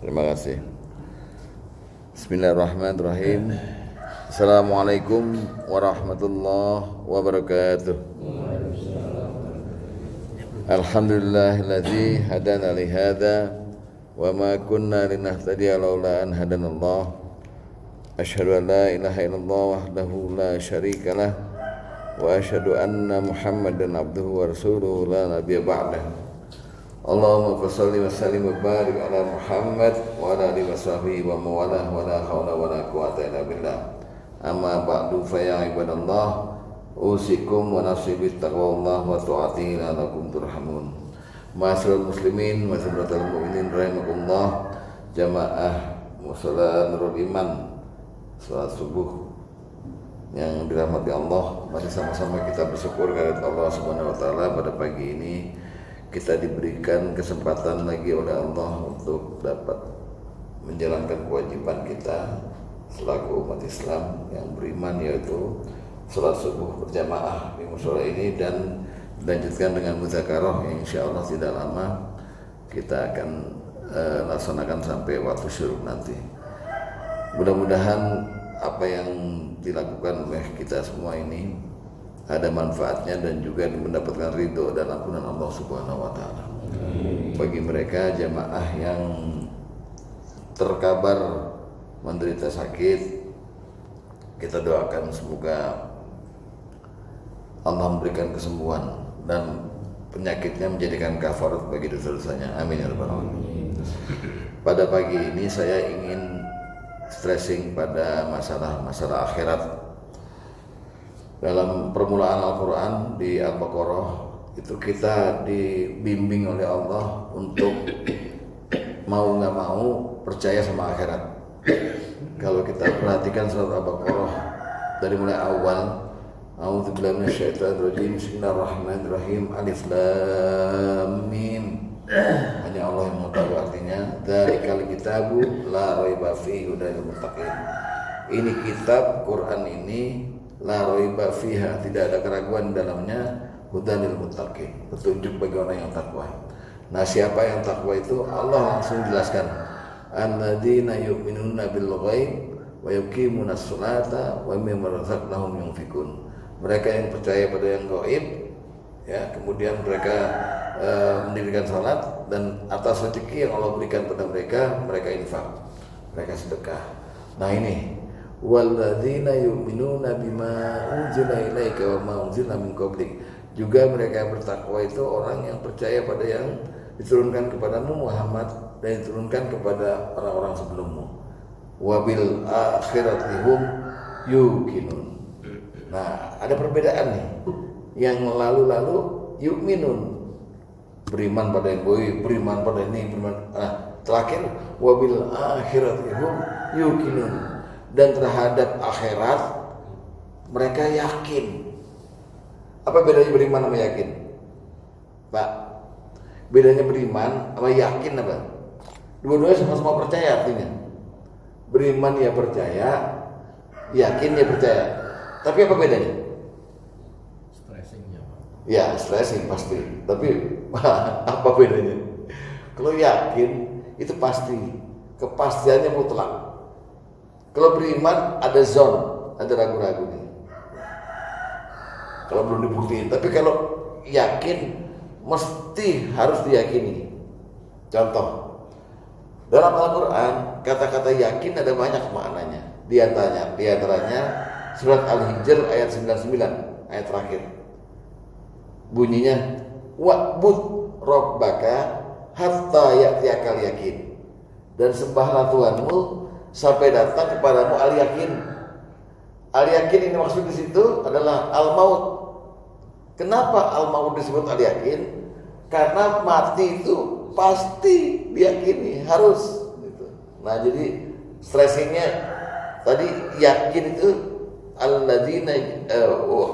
Terima kasih. Bismillahirrahmanirrahim. Assalamualaikum warahmatullahi wabarakatuh. Alhamdulillahilladzi hadana li hadza wa ma kunna linahtadiya laula an hadanallah. Asyhadu an la ilaha illallah wahdahu la syarika lah wa asyhadu anna Muhammadan abduhu wa rasuluhu la nabiyya ba'dah. Allahumma shalli wa sallim wa barik ala Muhammad wa ala alihi washabihi wa mawalah wa la haula wa la quwwata illa billah. Amma ba'du fa ya ibadallah, usikum wa nafsi bittaqwallah wa ta'atihi la'allakum turhamun. Ma'asyiral muslimin wa sahabatul mukminin rahimakumullah, jamaah musalla Nurul Iman salat subuh yang dirahmati Allah. Mari sama-sama kita bersyukur kepada Allah Subhanahu wa taala pada pagi ini kita diberikan kesempatan lagi oleh Allah untuk dapat menjalankan kewajiban kita selaku umat Islam yang beriman, yaitu salat subuh berjamaah di mushola ini dan dilanjutkan dengan muzakarah yang insya Allah tidak lama kita akan laksanakan sampai waktu syuruk nanti. Mudah-mudahan apa yang dilakukan oleh kita semua ini ada manfaatnya dan juga mendapatkan ridho dan ampunan Allah Subhanahu wa taala. Bagi mereka jamaah yang terkabar menderita sakit, kita doakan semoga Allah memberikan kesembuhan dan penyakitnya menjadikan kafarat bagi dosa-dosanya. Amin ya rabbal alamin. Pada pagi ini saya ingin stressing pada masalah akhirat. Dalam permulaan Al-Quran di Al-Baqarah itu kita dibimbing oleh Allah untuk mau nggak mau percaya sama akhirat. Kalau kita perhatikan surat Al-Baqarah dari mulai awal, a'udzubillahi minasyaitonirrajim, bismillahirrahmanirrahim, alif lam mim, hanya Allah yang mengetahui artinya. Dzalikal kitabu la raiba fihi hudal muttaqin. Ini kitab Quran ini la raiba fiha, tidak ada keraguan di dalamnya, hudanil muttaqin, petunjuk bagi orang yang takwa. Nah, siapa yang takwa itu? Allah langsung jelaskan, alladzina yu'minuna bil ghaib wa yuqimunas sholata wa mimma razaqnahum yunfikun. Mereka yang percaya pada yang gaib, ya, kemudian mereka mendirikan salat, dan atas rezeki yang Allah berikan pada mereka, mereka infak, mereka sedekah. Nah ini walladzina yu'minuna bima unzila ilaika wa ma unzila min qablik. Juga mereka yang bertakwa itu orang yang percaya pada yang diturunkan kepadamu Muhammad dan diturunkan kepada orang-orang sebelummu. Wa bil akhirati hum yuqinun. Nah, ada perbedaan nih. Yang lalu-lalu yu'minun, beriman pada yang gaib, beriman pada ini, beriman. Nah, terakhir wa bil akhirati hum yuqinun. Dan terhadap akhirat mereka yakin. Apa bedanya beriman sama yakin? Pak, bedanya beriman sama yakin apa? Dua-duanya sama-sama percaya artinya. Beriman ya percaya, yakin ya percaya. Tapi apa bedanya? Stressingnya, Pak. Ya, stressing pasti. Tapi apa bedanya? Kalau yakin itu pasti, kepastiannya mutlak. Kalau beriman ada zon, ada ragu-ragu nih. Kalau belum dibuktiin, tapi kalau yakin mesti harus diyakini. Contoh, dalam Al-Quran kata-kata yakin ada banyak maknanya. Di antaranya surat Al-Hijr ayat 99, ayat terakhir. Bunyinya wa'bud rabbaka hatta ya'tiyakal yakin. Dan sembahlah Tuhanmu sampai datang kepadamu al-yakin. Al-yakin ini maksud di situ adalah al-maut. Kenapa al-maut disebut al-yakin? Karena mati itu pasti diyakini, harus gitu. Nah, jadi stressingnya tadi yakin itu alladzina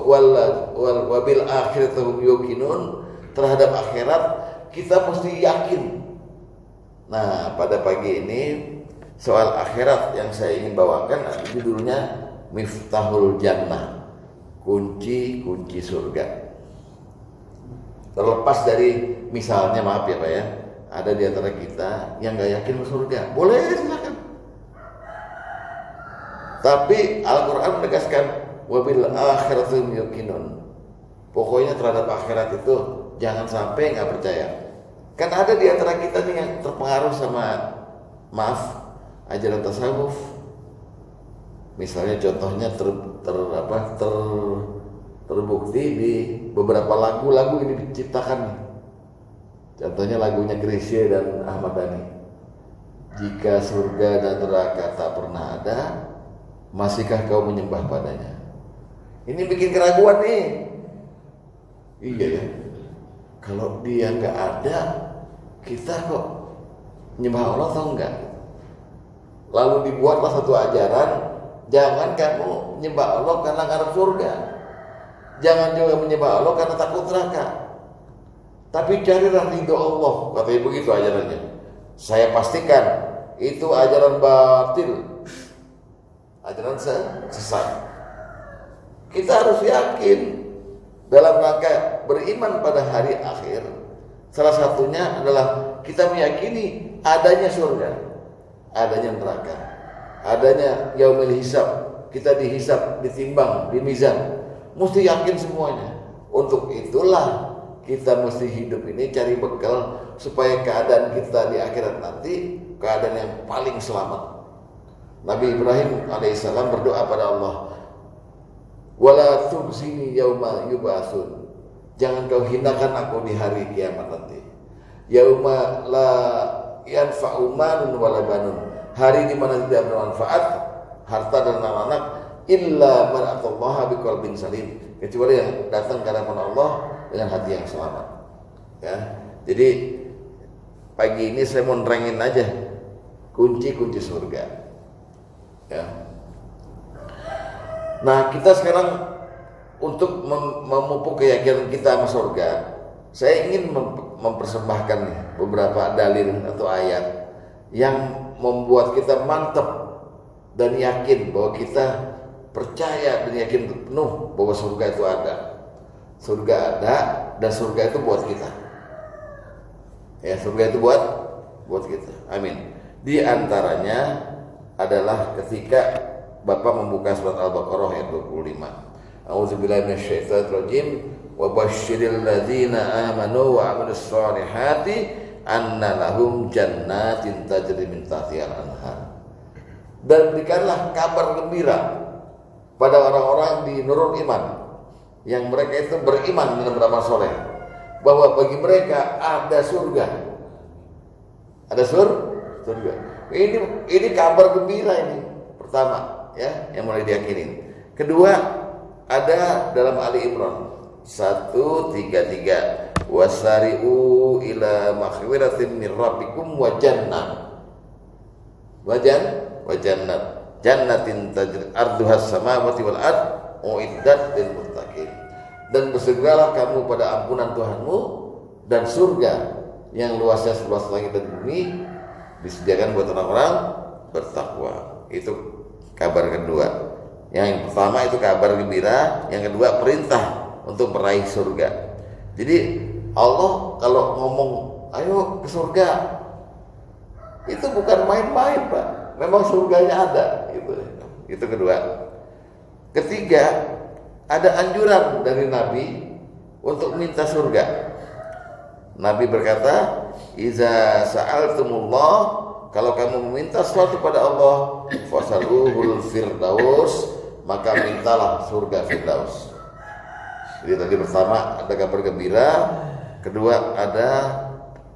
wal bil akhirati hum yuqinun, terhadap akhirat kita mesti yakin. Nah, pada pagi ini soal akhirat yang saya ingin bawakan, judulnya Miftahul Jannah, kunci surga. Terlepas dari misalnya, maaf ya Pak ya, ada di antara kita yang gak yakin masuk surga, boleh silakan. Tapi Al-Quran menegaskan wabil akhirati hum yuqinun. Pokoknya terhadap akhirat itu jangan sampai nggak percaya. Kan ada di antara kita nih yang terpengaruh sama ajaran tasawuf. Misalnya contohnya terbukti di beberapa lagu-lagu ini diciptakan nih. Contohnya lagunya Chrisye dan Ahmad Dhani. Jika surga dan neraka tak pernah ada, masihkah kau menyembah padanya? Ini bikin keraguan nih. Iya ya. Kalau dia nggak ada, kita kok menyembah Allah atau enggak? Lalu dibuatlah satu ajaran, jangan kamu menyembah Allah karena ngarep surga. Jangan juga menyembah Allah karena takut neraka. Tapi carilah ridho Allah, katanya begitu ajarannya. Saya pastikan itu ajaran batil, ajaran sesat. Kita harus yakin dalam rangka beriman pada hari akhir. Salah satunya adalah kita meyakini adanya surga, adanya neraka, adanya yaumil hisab. Kita dihisab, ditimbang, dimizan. Mesti yakin semuanya. Untuk itulah kita mesti hidup ini cari bekal supaya keadaan kita di akhirat nanti keadaan yang paling selamat. Nabi Ibrahim alaihissalam berdoa pada Allah, wala tukhzini yauma yub'atsun. Jangan kau hinakan aku di hari kiamat nanti. Yauma la yanfa'u malun wala banun. Hari di mana tidak bermanfaat harta dan anak-anak illa man atallaha biqalbin salim. Kecuali yang datang ke hadapan Allah dengan hati yang selamat. Ya. Jadi pagi ini saya mau nerangin aja kunci-kunci surga. Ya. Nah, kita sekarang untuk memupuk keyakinan kita sama surga, saya ingin mempersembahkan nih beberapa dalil atau ayat yang membuat kita mantap dan yakin bahwa kita percaya dan yakin penuh bahwa surga itu ada. Surga ada dan surga itu buat kita. Ya, surga itu buat kita. Amin. Di antaranya adalah ketika Bapak membuka surat Al-Baqarah ayat 25. A'udzubillahi minasyaitonirrajim wa basyiril ladzina amanu wa 'amilus shalihati anna lahum jannatin tajri min tahtihal anhar. Dan berikanlah kabar gembira pada orang-orang di Nurul Iman yang mereka itu beriman dan beramal soleh bahwa bagi mereka ada surga. Ada surga. Ini kabar gembira ini. Pertama, ya, yang mulai diyakinin. Kedua, ada dalam Ali Imran 133, wasari'u ila maghfiratin min rabbikum wa jannah. Wa jannat jannatin tajri arduhas samawati wal ard uiddat lil muttaqin. Dan bersegeralah kamu pada ampunan Tuhanmu dan surga yang luasnya seluas langit dan bumi disediakan buat orang-orang bertakwa. Itu kabar kedua. Yang pertama itu kabar gembira, yang kedua perintah untuk meraih surga. Jadi Allah kalau ngomong ayo ke surga, itu bukan main-main, Pak. Memang surganya ada, gitu. Itu kedua. Ketiga, ada anjuran dari Nabi untuk minta surga. Nabi berkata, "Iza sa'altumullah," kalau kamu meminta sesuatu pada Allah, "fasaluhul firdaus," maka mintalah surga firdaus. Jadi tadi pertama ada kabar gembira, kedua ada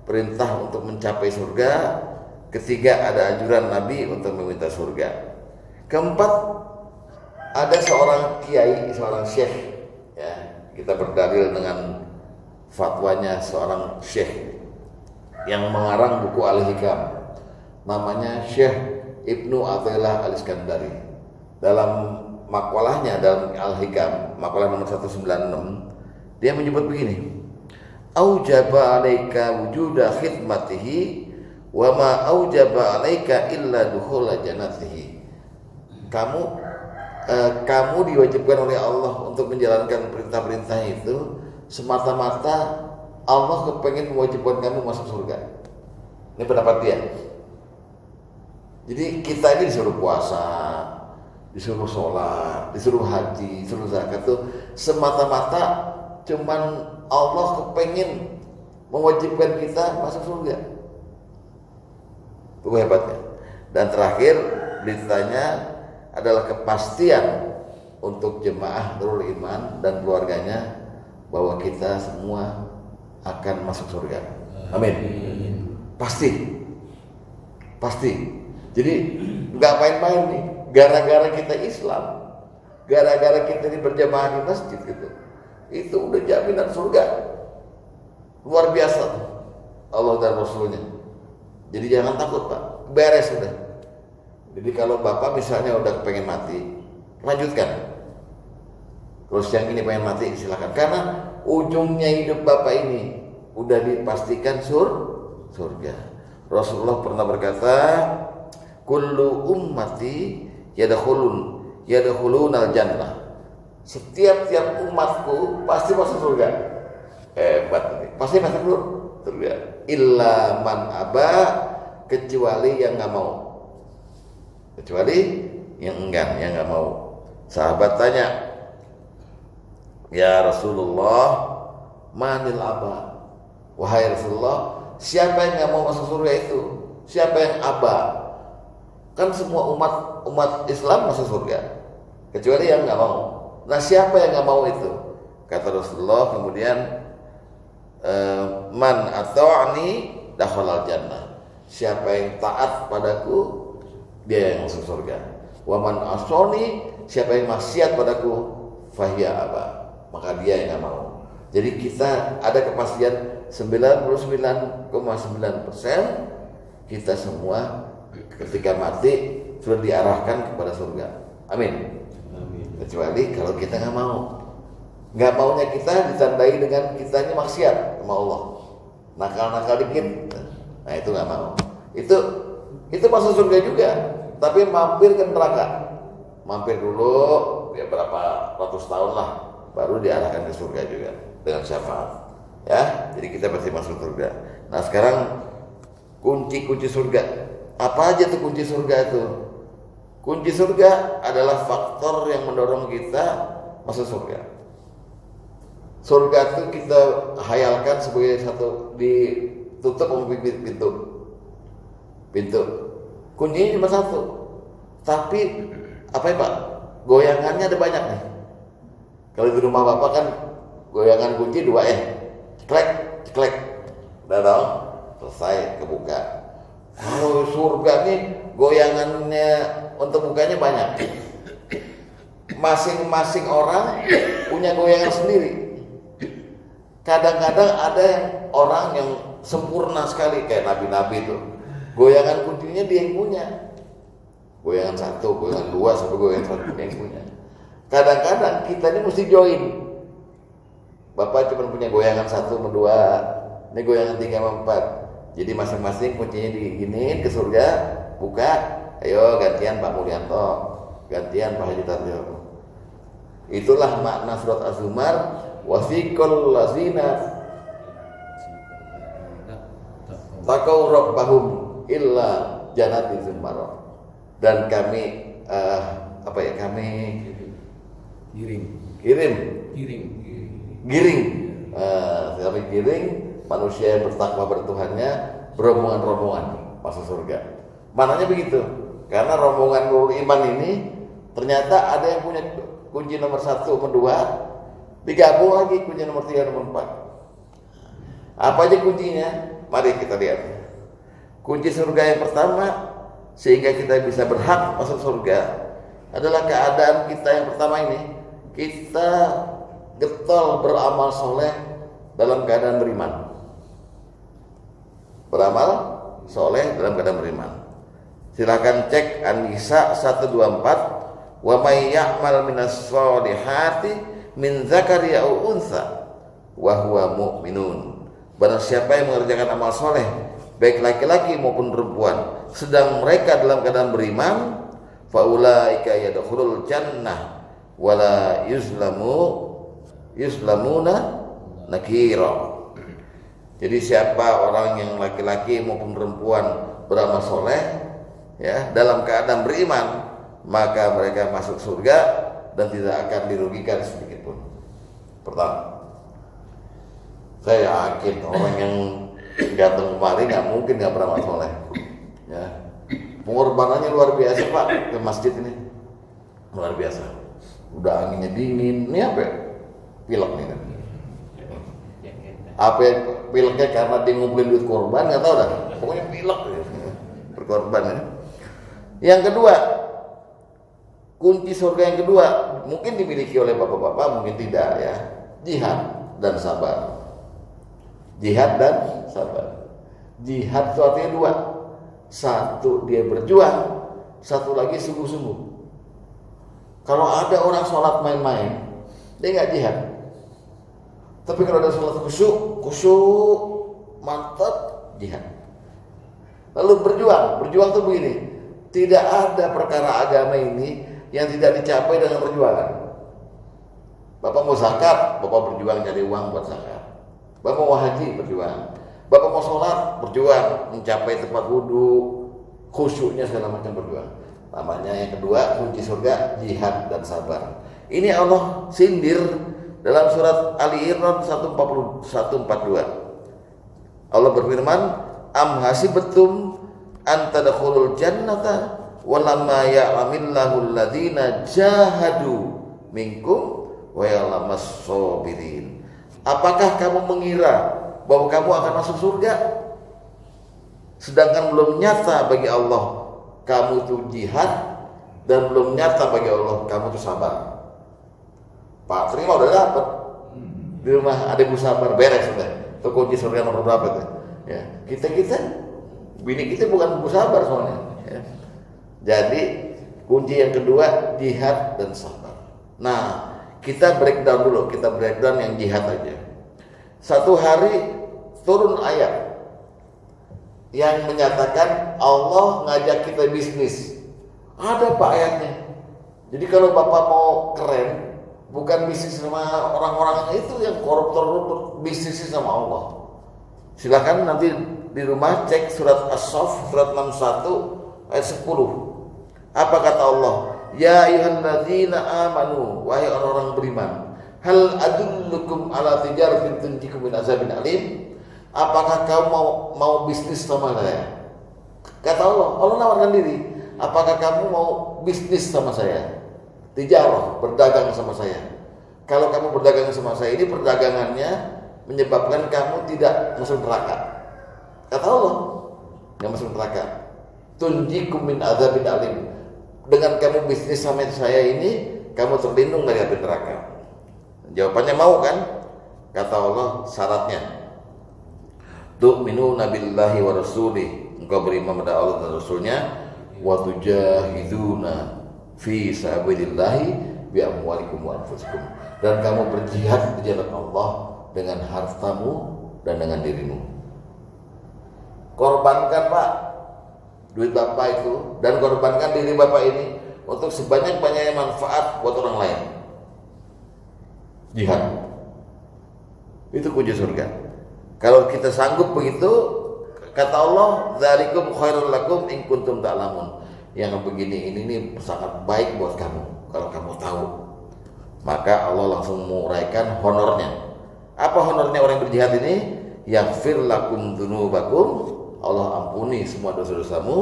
perintah untuk mencapai surga, ketiga ada anjuran Nabi untuk meminta surga. Keempat, ada seorang kiai, seorang syekh, ya, kita berdalil dengan fatwanya seorang syekh yang mengarang buku Al-Hikam, namanya Syekh Ibnu Athaillah Al-Iskandari. Dalam makalahnya dalam Al-Hikam, makalah nomor 196, dia menyebut begini: aujaba alaika wujuda khidmatihi wa ma aujaba alaika illa dukhula jannatihi. Kamu diwajibkan oleh Allah untuk menjalankan perintah-perintah itu semata-mata Allah kepengen mewajibkan kamu masuk surga. Ini pendapat dia. Jadi kita ini disuruh puasa, disuruh sholat, disuruh haji, disuruh zakat tuh semata-mata cuman Allah kepengen mewajibkan kita masuk surga. Itu hebatnya. Dan terakhir beritanya adalah kepastian untuk jemaah Nurul Iman dan keluarganya bahwa kita semua akan masuk surga. Amin. Pasti. Jadi nggak main-main nih. Gara-gara kita Islam, gara-gara kita ini berjamaah di masjid gitu, itu udah jaminan surga. Luar biasa Allah dan Rasulnya. Jadi jangan takut Pak, beres udah. Jadi kalau Bapak misalnya udah pengen mati, lanjutkan. Terus yang ini pengen mati silakan, karena ujungnya hidup Bapak ini udah dipastikan surga. Rasulullah pernah berkata, kullu ummati yadkhulunal jannah. Setiap umatku pasti masuk surga. Hebat nih. Pasti masuk surga. Illa man aba, kecuali yang enggak mau. Kecuali yang enggan, yang enggak mau. Sahabat tanya, "Ya Rasulullah, manil aba?" Wahai Rasulullah, siapa yang enggak mau masuk surga itu? Siapa yang aba? Kan semua umat Islam masuk surga, kecuali yang nggak mau. Nah, siapa yang nggak mau itu? Kata Rasulullah kemudian, man ata'ani dakhalal jannah. Siapa yang taat padaku, dia yang masuk surga. Wa man asoni, siapa yang maksiat padaku, fahiya aba, maka dia yang nggak mau. Jadi kita ada kepastian 99,9% kita semua ketika mati sudah diarahkan kepada surga. Amin. Kecuali kalau kita nggak mau. Nggak maunya kita ditandai dengan kitanya maksiat sama Allah. Nakal-nakal dikit, nah itu nggak mau. Itu masuk surga juga, tapi mampir ke neraka. Mampir dulu, ya berapa ratus tahun lah, baru diarahkan ke surga juga dengan syafaat. Ya, jadi kita pasti masuk surga. Nah sekarang kunci surga. Apa aja tuh kunci surga itu? Kunci surga adalah faktor yang mendorong kita masuk surga. Surga itu kita hayalkan sebagai satu ditutup oleh pintu. Kuncinya cuma satu. Tapi apa ya Pak? Goyangannya ada banyak nih. Kalau di rumah Bapak kan goyangan kunci 2 ceklek. Udah dong, selesai kebuka. Kalau surga nih goyangannya untuk bukanya banyak. Masing-masing orang punya goyangan sendiri. Kadang-kadang ada orang yang sempurna sekali kayak nabi-nabi itu. Goyangan kuncinya dia yang punya. Goyangan 1, goyangan 2 sampai goyangan 1 dia yang punya. Kadang-kadang kita ini mesti join. Bapak cuma punya goyangan 1 sama 2, ini goyangan 3 sama 4. Jadi masing-masing kuncinya diginiin ke surga, buka, ayo gantian Pak Mulyanto, gantian Pak Haji Tarjo. Itulah makna surat Az-Zumar, wasiqal lazina taqaw rabbahum illa jannatin zumara. Dan kami kami giring manusia yang bertakwa bertuhannya berombongan-rombongan masuk surga. Mananya begitu, karena rombongan Nurul Iman ini ternyata ada yang punya kunci nomor 1 nomor 2, digabung lagi kunci nomor 3 nomor 4. Apa aja kuncinya? Mari kita lihat. Kunci surga yang pertama sehingga kita bisa berhak masuk surga adalah keadaan kita yang pertama ini, kita getol beramal soleh dalam keadaan beriman. Beramal soleh dalam keadaan beriman. Silakan cek An-Nisa 124, wa may ya'mal minas solihati min dzakari aw unsa wa huwa mu'minun. Barang siapa yang mengerjakan amal soleh baik laki-laki maupun perempuan sedang mereka dalam keadaan beriman, faulaika yadkhulul jannah wala yuzlamuna nakira. Jadi siapa orang yang laki-laki maupun perempuan beramal soleh, ya, dalam keadaan beriman, maka mereka masuk surga dan tidak akan dirugikan sedikit pun. Pertama, saya yakin orang yang datang kemari nggak mungkin nggak beramal soleh. Ya, pengorbanannya luar biasa Pak ke masjid ini, luar biasa. Udah anginnya dingin, ini apa? Pilek nih kan? Apa pileknya karena dia ngumpulin duit korban nggak tahu dah. Pokoknya pilek berkorban ya. Yang kedua, kunci surga yang kedua mungkin dimiliki oleh bapak-bapak, mungkin tidak ya. Jihad dan sabar. Jihad dan sabar. Jihad itu artinya dua. Satu dia berjuang, satu lagi sungguh-sungguh. Kalau ada orang sholat main-main, dia nggak jihad. Tapi kalau ada sholat khusyuk, mantap, jihad. Lalu berjuang tuh begini. Tidak ada perkara agama ini yang tidak dicapai dengan perjuangan. Bapak mau zakat, bapak berjuang cari uang buat zakat. Bapak mau haji, berjuang. Bapak mau sholat, berjuang mencapai tempat wudhu, khusyuknya segala macam berjuang. Namanya yang kedua kunci surga, jihad dan sabar. Ini Allah sindir dalam surat Ali Imran 142. Allah berfirman, am hasibtum an tadkhulul jannata walamma ya'lamillahu alladhina jahadu minkum wa ya'lamas sabirin. Apakah kamu mengira bahwa kamu akan masuk surga sedangkan belum nyata bagi Allah kamu itu jihad dan belum nyata bagi Allah kamu itu sabar? Pak terima udah dapat di rumah ada ibu sabar, beres sudah. Itu kunci surga nomor berapa tuh? Ya, kita bini kita bukan ibu sabar soalnya. Ya. Jadi kunci yang kedua jihad dan sabar. Nah, kita breakdown dulu, kita breakdown yang jihad aja. Satu hari turun ayat yang menyatakan Allah ngajak kita bisnis. Ada Pak ayatnya. Jadi kalau Bapak mau keren, bukan bisnis sama orang-orang itu yang koruptor, bisnisnya sama Allah. Silakan nanti di rumah cek surat As-Saff surat 61 ayat 10. Apa kata Allah? Ya ayyuhalladzina amanu, wahai orang-orang beriman, hal adullukum ala tijaratin tunjikum min azabin alim? Apakah kamu mau bisnis sama saya? Kata Allah nawarkan diri. Apakah kamu mau bisnis sama saya? Tijarah, berdagang sama saya. Kalau kamu berdagang sama saya, ini perdagangannya menyebabkan kamu tidak masuk neraka. Kata Allah, nggak masuk neraka. Tunjikum min azabin alim. Dengan kamu bisnis sama saya ini, kamu terlindung dari api neraka. Jawabannya mau kan? Kata Allah, syaratnya tu'minuna billahi wa rasulih, engkau beriman pada Allah dan Rasulnya, wa tujahiduna fi sabilillahi bi amwalikum wa anfusikum, dan kamu berjihad di jalan Allah dengan hartamu dan dengan dirimu. Korbankan Pak duit Bapak itu dan korbankan diri Bapak ini untuk sebanyak-banyaknya manfaat buat orang lain. Jihad itu kunci surga. Kalau kita sanggup begitu, kata Allah, dzalikum khairul lakum in kuntum ta'lamun. Yang begini ini sangat baik buat kamu kalau kamu tahu. Maka Allah langsung menguraikan honornya. Apa honornya orang yang berjihad ini? Yaghfir lakum dzunubakum, Allah ampuni semua dosa-dosamu,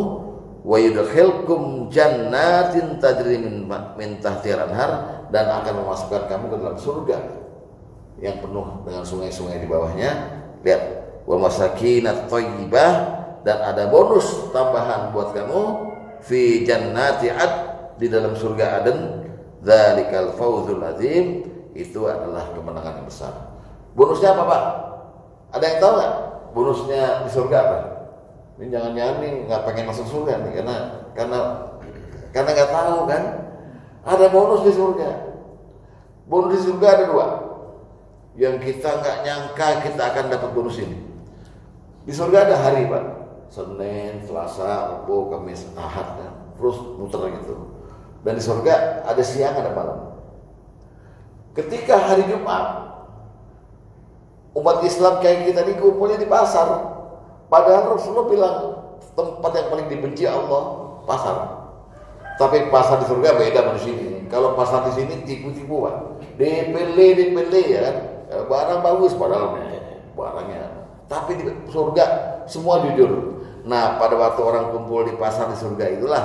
wa yudkhilkum jannatin tajri min tahtihal anhar, dan akan memasukkan kamu ke dalam surga yang penuh dengan sungai-sungai di bawahnya. Lihat, wa masakinat thayyibah, dan ada bonus tambahan buat kamu fi jannati ad, di dalam surga Aden. Dzalikal fawzul azim, itu adalah kemenangan yang besar. Bonusnya apa Pak? Ada yang tahu nggak? Bonusnya di surga apa? Ini jangan-jangan nih nggak pengen masuk surga nih karena nggak tahu kan? Ada bonus di surga. Bonus di surga ada dua. Yang kita nggak nyangka kita akan dapat bonus ini. Di surga ada hari Pak, Senin, Selasa, Rabu, Kamis, Ahad, ya. Terus muter gitu. Dan di surga ada siang, ada malam. Ketika hari Jumat, umat Islam kayak kita ini kumpulnya di pasar. Padahal Rasulullah bilang tempat yang paling dibenci Allah pasar. Tapi pasar di surga beda sama di sini. Kalau pasar di sini tipu-tipu Pak. Dipilih ya kan. Barang bagus padahal barangnya. Tapi di surga semua jujur. Nah, pada waktu orang kumpul di pasar di surga itulah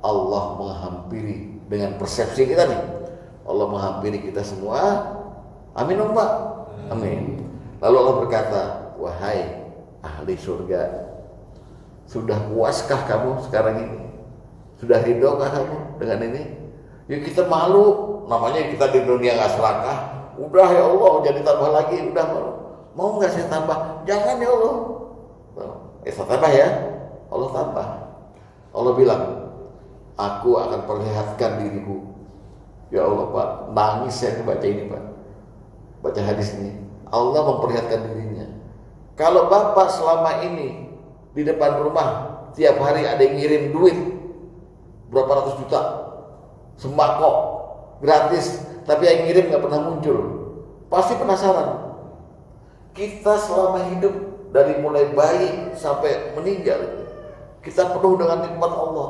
Allah menghampiri dengan persepsi kita nih. Allah menghampiri kita semua. Amin Pak. Amin. Lalu Allah berkata, wahai ahli surga, sudah puaskah kamu sekarang ini? Sudah ridhokah kamu dengan ini? Ya kita malu, namanya kita di dunia nggak serakah. Udah ya Allah, jadi tambah lagi, udah malu. Mau nggak saya tambah? Jangan ya Allah. Saya tambah ya, Allah tambah. Allah bilang, aku akan perlihatkan diriku. Ya Allah Pak, nangis saya baca ini Pak, baca hadis ini. Allah memperlihatkan dirinya. Kalau Bapak selama ini di depan rumah tiap hari ada yang ngirim duit berapa ratus juta sembako gratis, tapi yang ngirim nggak pernah muncul, pasti penasaran. Kita selama hidup dari mulai bayi sampai meninggal, kita penuh dengan nikmat Allah,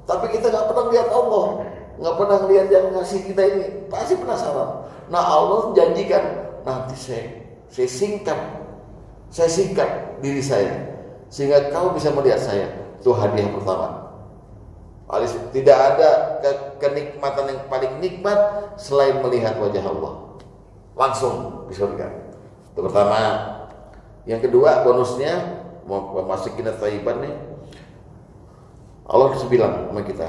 tapi kita nggak pernah lihat Allah, nggak pernah lihat yang ngasih kita ini, pasti penasaran. Nah Allah janjikan nanti saya singkat diri saya sehingga kau bisa melihat saya. Itu hadiah pertama. Tidak ada kenikmatan yang paling nikmat selain melihat wajah Allah langsung di surga. Itu pertama. Yang kedua bonusnya mau masukin thayyiban nih. Allah harus bilang sama kita,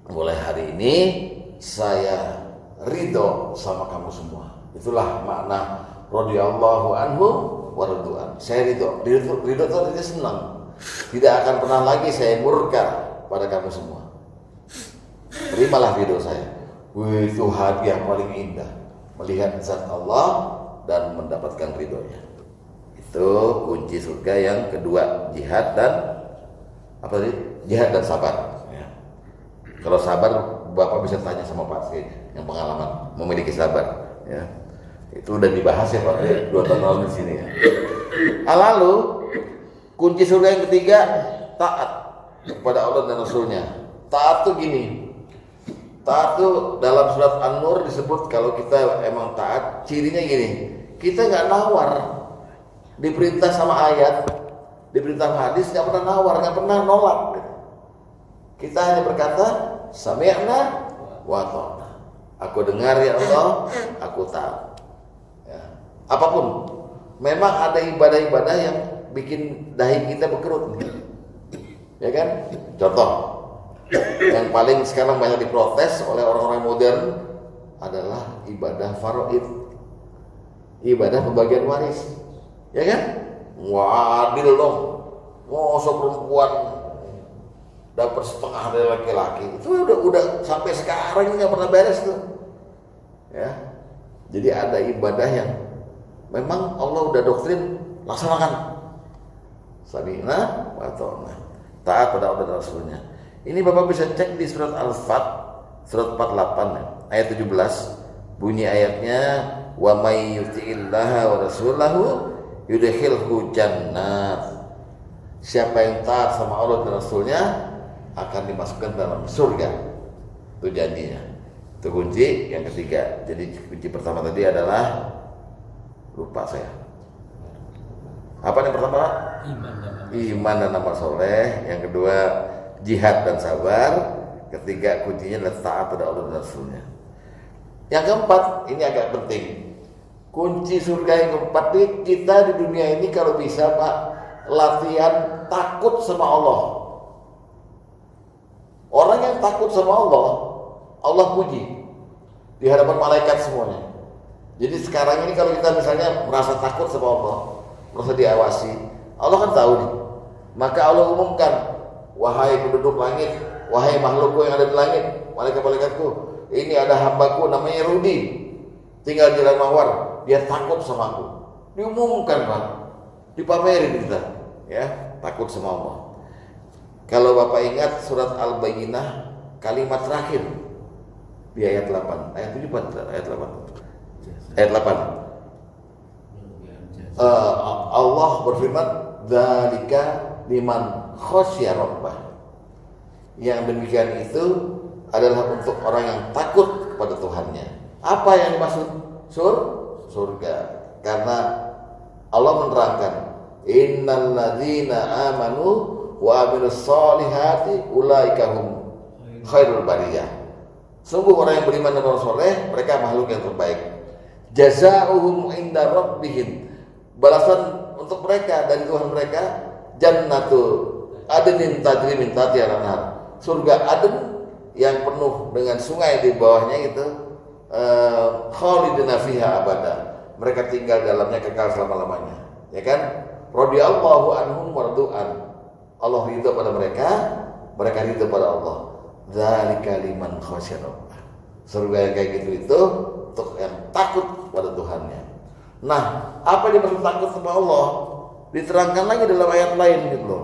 mulai hari ini saya ridho sama kamu semua. Itulah makna radhiyallahu anhu wa radu'an. Saya ridho itu artinya senang. Tidak akan pernah lagi saya murka pada kamu semua. Terimalah ridho saya. Itu hadiah paling indah, melihat zat Allah dan mendapatkan ridhonya. Itu kunci surga yang kedua, jihad dan apa tadi? Jihad dan sabar. Ya. Kalau sabar, Bapak bisa tanya sama Pak Sri yang pengalaman memiliki sabar. Ya. Itu udah dibahas ya Pak 2 tahun lalu di sini ya. Lalu kunci surga yang ketiga, taat kepada Allah dan Rasulnya. Taat tuh gini. Taat tuh dalam surat An-Nur disebut kalau kita emang taat, cirinya gini. Kita nggak nawar. Diperintah sama ayat, diperintah hadis, nggak pernah nawar, nggak pernah nolak. Kita hanya berkata, sami'na wa ata'na. Aku dengar ya Allah, aku taat. Ya. Apapun, memang ada ibadah-ibadah yang bikin dahi kita berkerut, ya kan? Contoh, yang paling sekarang banyak diprotes oleh orang-orang modern adalah ibadah faraid, ibadah pembagian waris. Ya kan? Wah, adil dong. Masa perempuan dapat setengah dari laki-laki. Itu udah sampai sekarang nggak pernah beres tuh. Ya. Jadi ada ibadah yang memang Allah udah doktrin, laksanakan. Sami'na wa ata'na. Taat pada Allah dan Rasulnya. Ini Bapak bisa cek di surat Al-Fat, surat 48 ayat 17. Bunyi ayatnya, wa may yuti'illaha wa rasulahu yudkhilhu jannat. Siapa yang taat sama Allah dan Rasulnya akan dimasukkan dalam surga. Itu janjinya. Itu kunci yang ketiga. Jadi kunci pertama tadi adalah, lupa saya. Apa yang pertama? Iman dan amal soleh. Yang kedua jihad dan sabar. Ketiga kuncinya adalah taat pada Allah dan Rasulnya. Yang keempat, ini agak penting. Kunci surga yang keempat nih, kita di dunia ini kalau bisa Pak, latihan takut sama Allah. Orang yang takut sama Allah, Allah puji di hadapan malaikat semuanya. Jadi sekarang ini kalau kita misalnya merasa takut sama Allah, merasa diawasi, Allah kan tahu nih. Maka Allah umumkan, wahai penduduk langit, wahai makhlukku yang ada di langit, malaikat-malaikatku, ini ada hambaku namanya Rudi, tinggal di Mawar. Dia takut sama aku. Diumumkan Pak, dipamerin kita, ya, takut sama Allah. Kalau Bapak ingat surat Al-Bayyinah kalimat terakhir di ayat 8, ayat 7 ayat 8. Ayat 8. Allah berfirman, dzalika liman khasyya rabbah. Yang demikian itu adalah untuk orang yang takut kepada Tuhannya. Apa yang dimaksud? Surga. Karena Allah menerangkan, innal ladzina amanu wa amilus solihati ulaika hum khairul bariyah. Sungguh orang yang beriman dan beramal soleh, mereka makhluk yang terbaik. Jazaohum inda rabbihim, balasan untuk mereka dari Tuhan mereka, jannatul adnin tajri min tahtiha al-anhar, surga Aden yang penuh dengan sungai di bawahnya itu, khalidina fiha abada, mereka tinggal dalamnya kekal selama-lamanya, ya kan? Radhiyallahu anhum wardu'an, Allah ridha pada mereka, mereka ridha pada Allah. Dzalika liman khasyya rabbah. Surga yang kayak gitu itu untuk yang takut pada Tuhannya. Nah, apa yang dimaksud takut sama Allah? Diterangkan lagi dalam ayat lain gitu loh.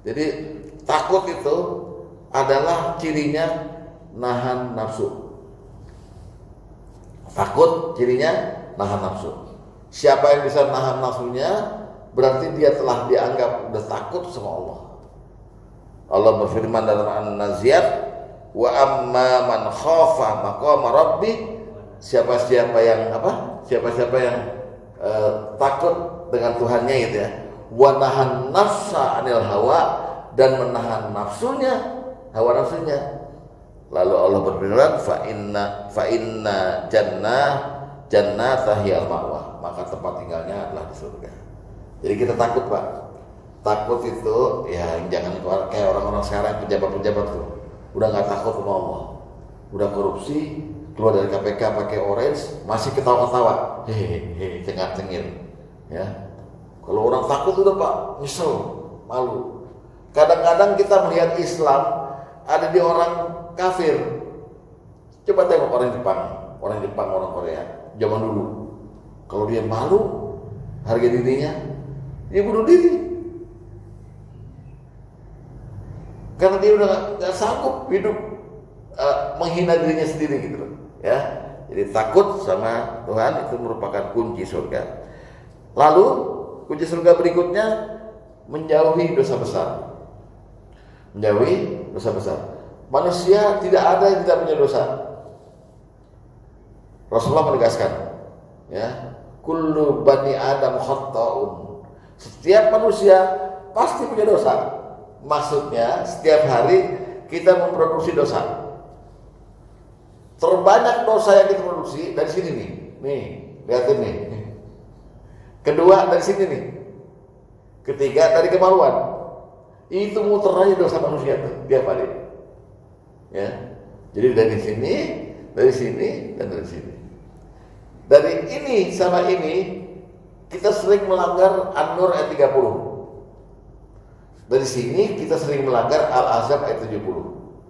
Jadi takut itu adalah cirinya nahan nafsu. Takut cirinya nahan nafsu. Siapa yang bisa nahan nafsunya, berarti dia telah dianggap udah takut sama Allah. Allah berfirman dalam An-Nazi'at, wa amma man khafa maqama rabbi, siapa-siapa yang takut dengan Tuhannya gitu ya, wa nahan nafsa anil hawa, dan menahan nafsunya, hawa nafsunya. Lalu Allah berfirman, fa inna jannata hiyal ma'wa, maka tempat tinggalnya adalah di surga. Jadi kita takut, Pak. Takut itu ya jangan kayak orang-orang sekarang, pejabat-pejabat tuh udah nggak takut sama Allah, udah korupsi, keluar dari KPK pakai orange, masih ketawa-ketawa, hehehe, cengar-cengir, ya. Kalau orang takut udah Pak, nyesel, malu. Kadang-kadang kita melihat Islam ada di orang kafir. Coba tengok orang Jepang, orang Korea zaman dulu. Kalau dia malu harga dirinya, dia bunuh diri. Karena dia udah nggak sanggup hidup menghina dirinya sendiri gitu loh, ya. Jadi takut sama Tuhan itu merupakan kunci surga. Lalu kunci surga berikutnya menjauhi dosa besar. Menjauhi dosa besar. Manusia tidak ada yang tidak punya dosa. Rasulullah menegaskan, ya, kullu bani Adam khata'un. Setiap manusia pasti punya dosa. Maksudnya setiap hari kita memproduksi dosa. Terbanyak dosa yang kita produksi dari sini nih, lihatin nih. Kedua dari sini nih. Ketiga dari kemaluan. Itu muter aja dosa manusia tuh tiap hari. Ya. Jadi dari sini, dan dari sini. Dari ini sama ini kita sering melanggar An-Nur ayat 30. Dari sini kita sering melanggar Al-Ahzab ayat 70.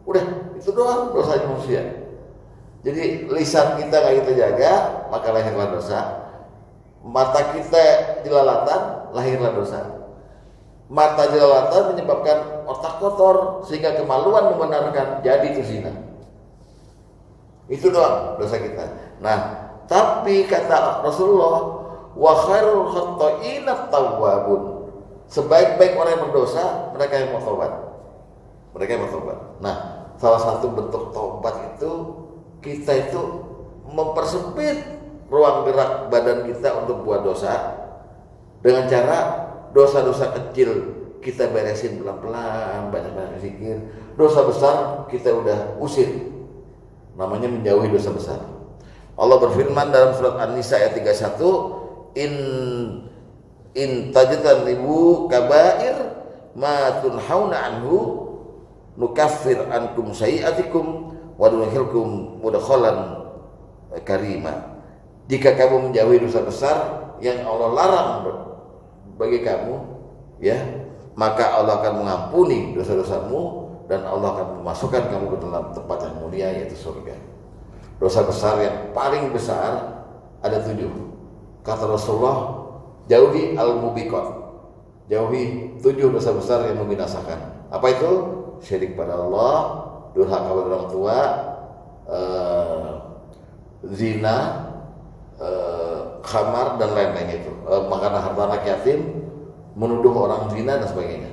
Udah, itu doang dosanya manusia. Jadi lisan kita nggak kita jaga, maka lahirlah dosa. Mata kita jelalatan, lahirlah dosa. Mata jelalatan menyebabkan otak kotor, sehingga kemaluan membenarkan, jadi itu zina. Itu doang dosa kita. Nah, tapi kata Rasulullah, wa khairul khatta'ina at-tawwabun. Sebaik-baik orang yang berdosa, mereka yang mau tobat. Nah, salah satu bentuk tobat itu kita itu mempersempit ruang gerak badan kita untuk buat dosa dengan cara dosa-dosa kecil kita beresin pelan-pelan, banyak-banyak zikir. Dosa besar kita udah usir. Namanya menjauhi dosa besar. Allah berfirman dalam surat An-Nisa ayat 31, in tajtanibu kabair ma tunhauna anhu nukaffir ankum sayiatikum wa nudkhilkum mudkhalan karima. Jika kamu menjauhi dosa besar yang Allah larang bagi kamu, ya, maka Allah akan mengampuni dosa-dosamu dan Allah akan memasukkan kamu ke dalam tempat yang mulia, yaitu surga. Dosa besar yang paling besar ada 7. Kata Rasulullah, jauhi al-mubiqat, jauhi 7 dosa besar yang membinasakan. Apa itu? Syirik pada Allah, durhaka kepada orang tua, zina, khamar dan lain-lain itu, makanan harta anak yatim, menuduh orang zina dan sebagainya.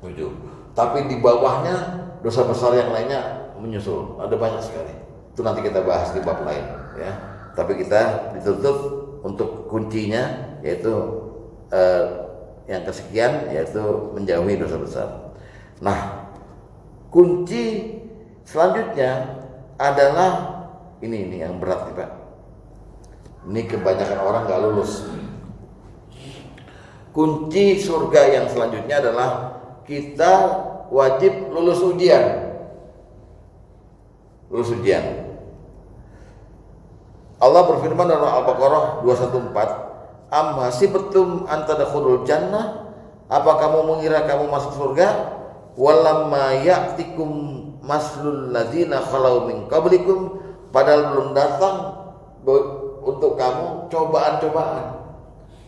7. Tapi di bawahnya dosa besar yang lainnya menyusul, ada banyak sekali. Itu nanti kita bahas di bab lain, ya. Tapi kita dituntut untuk kuncinya yaitu yang kesekian, yaitu menjauhi dosa besar. Nah, kunci selanjutnya adalah ini yang berat nih Pak. Ini kebanyakan orang nggak lulus. Kunci surga yang selanjutnya adalah kita wajib lulus ujian. Lulus ujian. Allah berfirman dalam Al-Baqarah 214, Am hasibtum an tadkhulul jannah? Apa kamu mengira kamu masuk surga? Walamma ya'tikum maslul ladzina khalau min qablikum, padahal belum datang untuk kamu cobaan-cobaan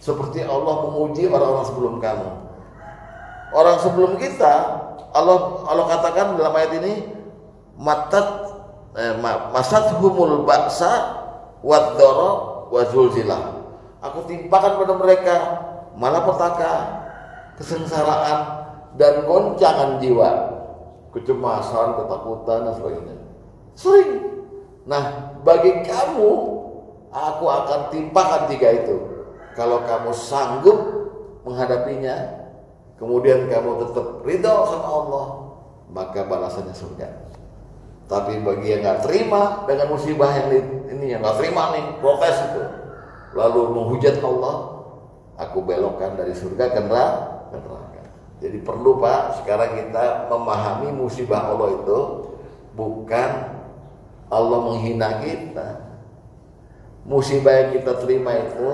seperti Allah menguji orang-orang sebelum kamu. Orang sebelum kita, Allah katakan dalam ayat ini, masathumul ba'sa wad-dharra wa zulzilah. Aku timpakan pada mereka malapetaka, kesengsaraan dan goncangan jiwa, kecemasan, ketakutan dan sebagainya. Sering. Nah, bagi kamu aku akan timpakan 3 itu. Kalau kamu sanggup menghadapinya, kemudian kamu tetap ridho sama Allah, maka balasannya surga. Tapi bagi yang nggak terima dengan musibah yang ini, yang nggak terima nih, protes itu, lalu menghujat Allah, aku belokkan dari surga ke neraka. Jadi perlu Pak, sekarang kita memahami musibah Allah itu bukan Allah menghina kita. Musibah yang kita terima itu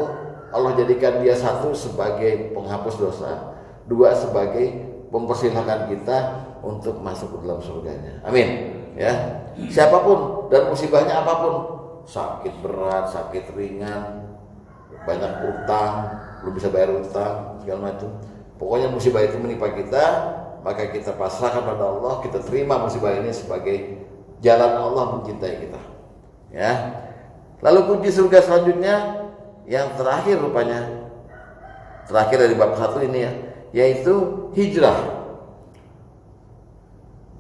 Allah jadikan dia 1 sebagai penghapus dosa, 2 sebagai mempersilahkan kita untuk masuk ke dalam surganya. Amin. Ya, siapapun dan musibahnya apapun, sakit berat, sakit ringan, banyak utang, belum bisa bayar utang, segala macam. Pokoknya musibah itu menimpa kita, maka kita pasrahkan pada Allah, kita terima musibah ini sebagai jalan Allah mencintai kita. Ya. Lalu kunci surga selanjutnya yang terakhir rupanya, terakhir dari bab 1 ini ya, yaitu hijrah.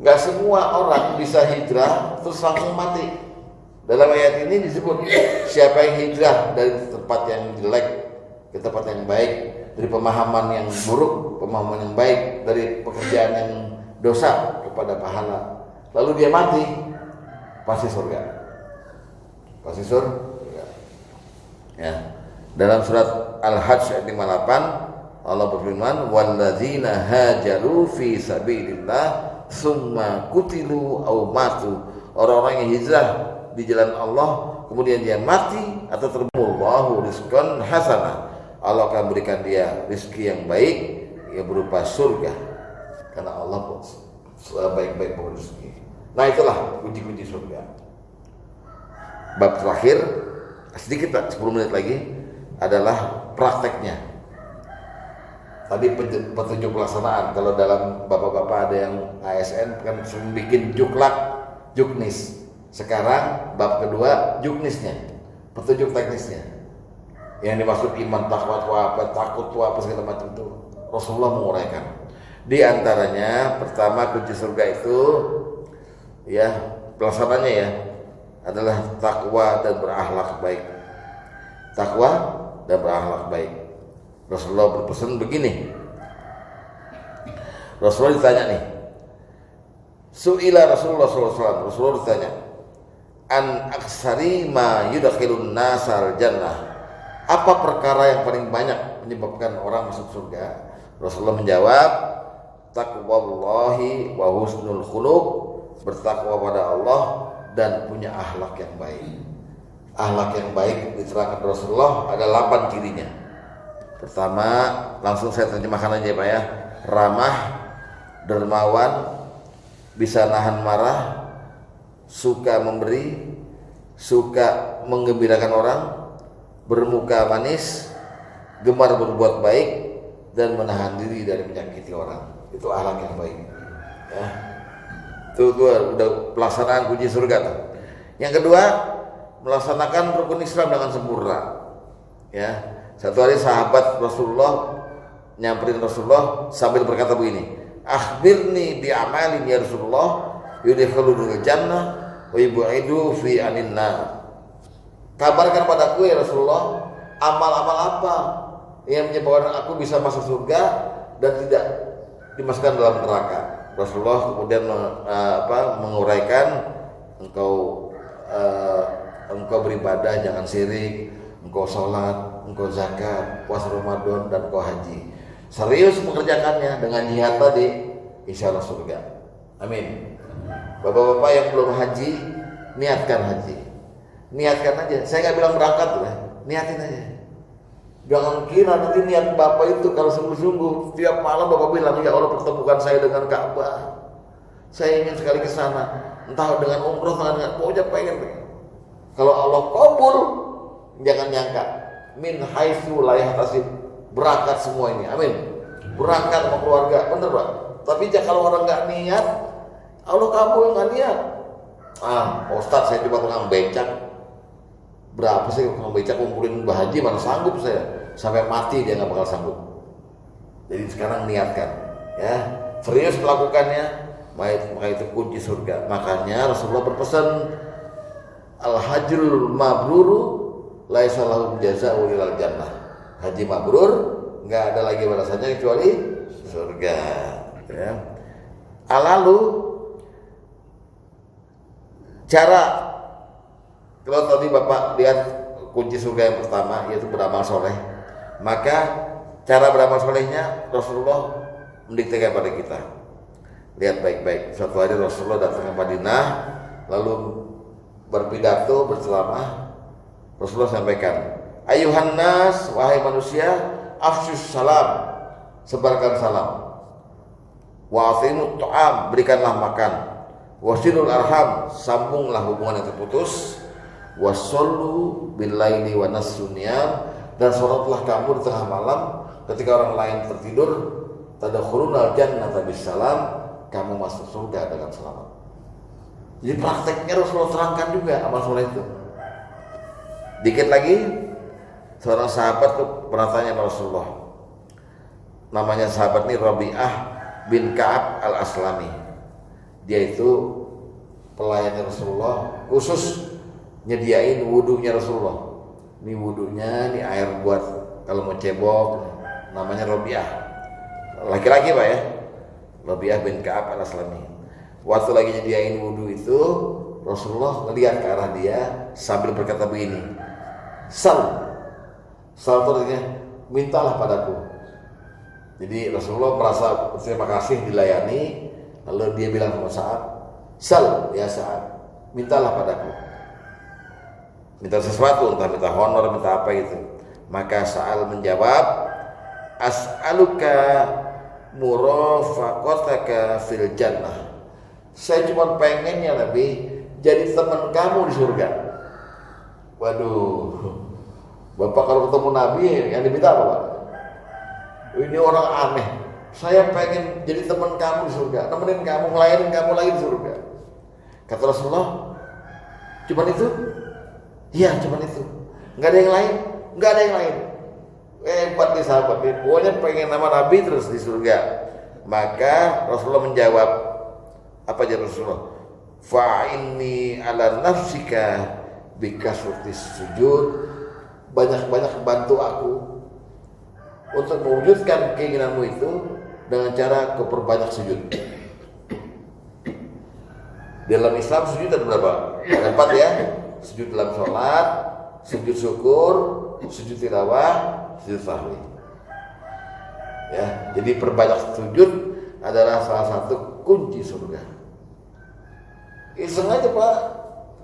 Gak semua orang bisa hijrah terus langsung mati. Dalam ayat ini disebut siapa yang hijrah dari tempat yang jelek ke tempat yang baik, dari pemahaman yang buruk pemahaman yang baik, dari pekerjaan yang dosa kepada pahala, lalu dia mati, pasti surga. Pasti surga. Ya. Dalam surat Al-Hajj ayat 58 Allah berfirman, "Walladzina hajaru fi sabilillah summa kutilu aw matu." Orang-orang yang hijrah di jalan Allah kemudian dia mati atau terbunuh, rizqan hasanah, Allah akan berikan dia rezeki yang baik yang berupa surga, karena Allah pun baik-baik memberi rezeki. Nah, itulah kunci-kunci surga. Bab terakhir sedikit Pak, 10 menit lagi, adalah prakteknya. Tadi petunjuk pelaksanaan. Kalau dalam bapak-bapak ada yang ASN kan bikin juknis. Sekarang bab kedua juknisnya, petunjuk teknisnya. Yang dimaksud iman, takwa, takut, apa segala macam itu Rasulullah menguraikan. Di antaranya pertama kunci surga itu ya pelaksananya ya adalah takwa dan berakhlak baik. Takwa dan berakhlak baik. Rasulullah berpesan begini. Rasulullah ditanya nih. Su'ila Rasulullah SAW. Rasulullah ditanya, an aksari ma yudakhilun nasal jannah. Apa perkara yang paling banyak menyebabkan orang masuk surga? Rasulullah menjawab, taqwallahi wa husnul khuluq, bertakwa pada Allah dan punya akhlak yang baik. Akhlak yang baik diterangkan Rasulullah ada 8 cirinya. Pertama, langsung saya terjemahkan aja Pak ya. Ramah, dermawan, bisa nahan marah, suka memberi, suka menggembirakan orang, bermuka manis, gemar berbuat baik, dan menahan diri dari menyakiti orang. Itu akhlak yang baik ya. Itu udah pelaksanaan kunci surga tuh. Yang kedua, melaksanakan rukun Islam dengan sempurna. Ya, satu hari sahabat Rasulullah nyamperin Rasulullah sambil berkata begini, akhbirni bi amalin ya Rasulullah yudkhilul jannah wa yub'idu fi anin nar. Kabarkan padaku ya Rasulullah, amal-amal apa yang menyebabkan aku bisa masuk surga dan tidak dimasukkan dalam neraka. Rasulullah kemudian menguraikan, engkau beribadah jangan syirik, engkau sholat, engkau zakat, puasa Ramadan, dan engkau haji. Serius mengerjakannya dengan jihad tadi, insya Allah surga. Amin. Bapak-bapak yang belum haji, niatkan haji. Niatkan aja. Saya nggak bilang berangkat lah, niatin aja. Jangan kira nanti niat bapak itu kalau sungguh-sungguh tiap malam bapak bilang, ya Allah pertemukan saya dengan Ka'bah. Saya ingin sekali ke sana. Entah dengan umroh, entah dengan pokoknya pengen. Kalau Allah kabul, jangan nyangka min haitsu la yahtasib, berangkat semua ini. Amin. Berangkat sama keluarga, bener Pak. Tapi kalau orang nggak niat, Allah kabul nggak niat. Ustadz saya coba tukang becak. Berapa sih tukang becak ngumpulin Mbah Haji, mana sanggup saya. Sampai mati dia nggak bakal sanggup. Jadi sekarang niatkan, ya serius melakukannya. Maka itu kunci surga. Makanya Rasulullah berpesan, al-hajjul mabruru laisa lahu jazaa'u ilal jannah. Haji mabrur nggak ada lagi balasannya kecuali surga. Ya. Lalu cara, kalau tadi Bapak lihat kunci surga yang pertama yaitu beramal soleh, maka cara beramal solehnya Rasulullah mendiktekan pada kita. Lihat baik-baik. Suatu hari Rasulullah datang ke Madinah, lalu berpidato berceramah. Rasulullah sampaikan, ayuhan nas, wahai manusia, afsyus salam, sebarkan salam. Wa at'imut ta'am, berikanlah makan. Wasilul arham, sambunglah hubungan yang terputus. Wasollu bil laili wa nasuniyam, dan sholatlah kamu di tengah malam ketika orang lain tertidur. Tadkhulunal jannata bisalam, kamu masuk surga dengan selamat. Jadi prakteknya Rasulullah terangkan juga amal soleh itu. Dikit lagi, seorang sahabat tuh pernah tanya sama Rasulullah. Namanya sahabat ini Rabi'ah bin Ka'ab al-Aslami. Dia itu pelayannya Rasulullah, khusus nyediain wudunya Rasulullah. Ini wudunya, ini air buat kalau mau cebok, namanya Rabi'ah. Laki-laki Pak ya. Rabi'ah bin Ka'ab al-Aslami. Waktu lagi nyediain wudu itu, Rasulullah ngelihat ke arah dia sambil berkata begini, Sal itu artinya mintalah padaku. Jadi Rasulullah merasa terima kasih dilayani, lalu dia bilang sama Sa'ad, Sal ya Sa'ad, mintalah padaku. Minta sesuatu, entah minta honor, minta apa gitu. Maka Sa'ad menjawab, as'aluka murafaqataka fil jannah. Saya cuma pengen ya Nabi jadi teman kamu di surga. Waduh, Bapak kalau ketemu Nabi yang diminta apa Pak? Ini orang aneh. Saya pengen jadi teman kamu di surga, nemenin kamu, ngelayanin kamu lagi di surga. Kata Rasulullah, cuman itu? Iya cuman itu. Nggak ada yang lain? Nggak ada yang lain. Hebat nih sahabat nih, pokoknya pengen nama Nabi terus di surga. Maka Rasulullah menjawab, apa aja Rasulullah? Fa'inni ala nafsika bikasratis sujud, banyak-banyak bantu aku untuk mewujudkan keinginanmu itu dengan cara kau perbanyak sujud. Dalam Islam sujud ada berapa? Ada 4 ya. Sujud dalam sholat, sujud syukur, sujud tilawah, sujud sahwi. Ya, jadi perbanyak sujud adalah salah satu kunci surga. Iseng aja Pak,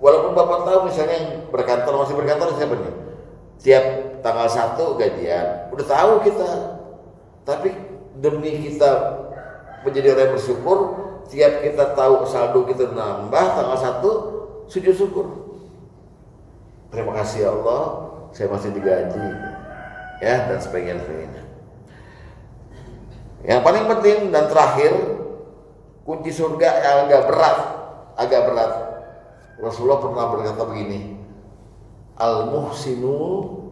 walaupun Bapak tahu misalnya yang berkantor masih berkantor siapa nih? Tiap tanggal 1 gajian, udah tahu kita. Tapi demi kita menjadi orang yang bersyukur, tiap kita tahu saldo kita nambah tanggal 1 sujud syukur. Terima kasih ya Allah, saya masih digaji. Ya, dan sebagainya. Yang paling penting dan terakhir, kunci surga yang agak berat. Rasulullah pernah berkata begini, al-muhsinu